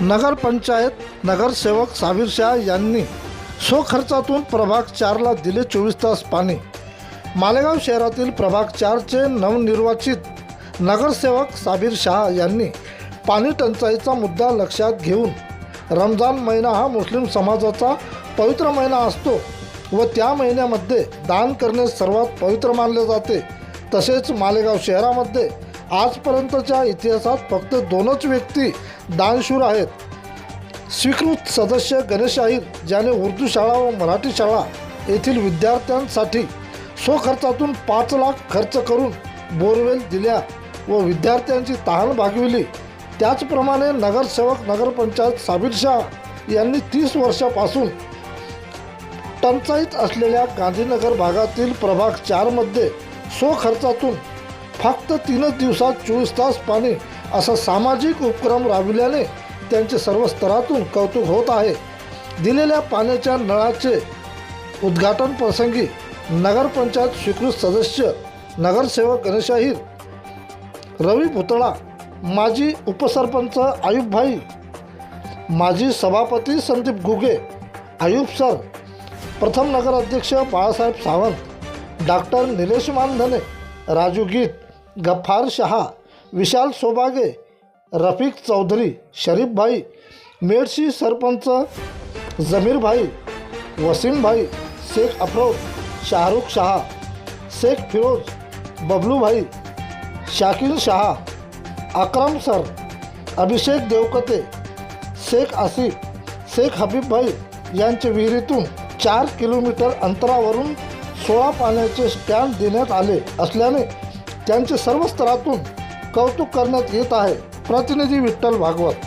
नगरपंचायत नगरसेवक साबिर शाह यांनी स्वखर्चातून प्रभाग 4ला दिले 24 तास पाणी। मालेगाव शहरातील प्रभाग 4चे नवनिर्वाचित नगरसेवक साबिर शाह यांनी पाणी टंचाईचा मुद्दा लक्षात घेऊन रमजान महिना हा मुस्लिम समाजाचा पवित्र महिना असतो व त्या महिन्यामध्ये दान करणे सर्वात पवित्र मानले जाते। तसेच मालेगाव शहरामध्ये आजपर्यंतच्या इतिहासात फक्त 2च व्यक्ती दानशूर आहेत। स्वीकृत सदस्य गणेश अहिर ज्याने उर्दू शाळा व मराठी शाळा येथील विद्यार्थ्यांसाठी स्वखर्चातून 5 लाख खर्च करून बोरवेल दिल्या व विद्यार्थ्यांची तहान भागविली। त्याचप्रमाणे नगरसेवक नगरपंचायत साबिर शाह यांनी 30 वर्षापासून टंचाईत असलेल्या गांधीनगर भागातील प्रभाग 4मध्ये स्वखर्चातून फक्त 3 दिवसात 24 तास पाणी असा सामाजिक उपक्रम राबविल्याने त्यांचे सर्व स्तरातून कौतुक होत आहे। दिलेल्या पाण्याच्या नळाचे उद्घाटन प्रसंगी नगरपंचायत स्वीकृत सदस्य नगरसेवक गणेश अहिर, रवी पुतळा, माजी उपसरपंच आयुब भाई, माजी सभापती संदीप गुगे, आयुब सर, प्रथम नगराध्यक्ष बाळासाहेब सावंत, डॉक्टर निलेश मानधने, राजू गीत, गफ्फार शहा, विशाल सोबागे, रफिक चौधरी, शरीफ भाई, मेडशी सरपंच जमीर भाई, वसीम भाई, शेख अफरोज, शाहरुख शहा, शेख फिरोज, बबलू भाई, शाकिल शहा, अकरम सर, अभिषेक देवकते, शेख आसिफ, शेख हबीब भाई यांच्या विहिरीतून 4 किलोमीटर अंतरावरून 16 पाण्याचे स्टँड देण्यात आले असल्याने त्यांचे सर्व स्तरातून कौतुक करण्यात येत आहे। प्रतिनिधी विठ्ठल भागवत।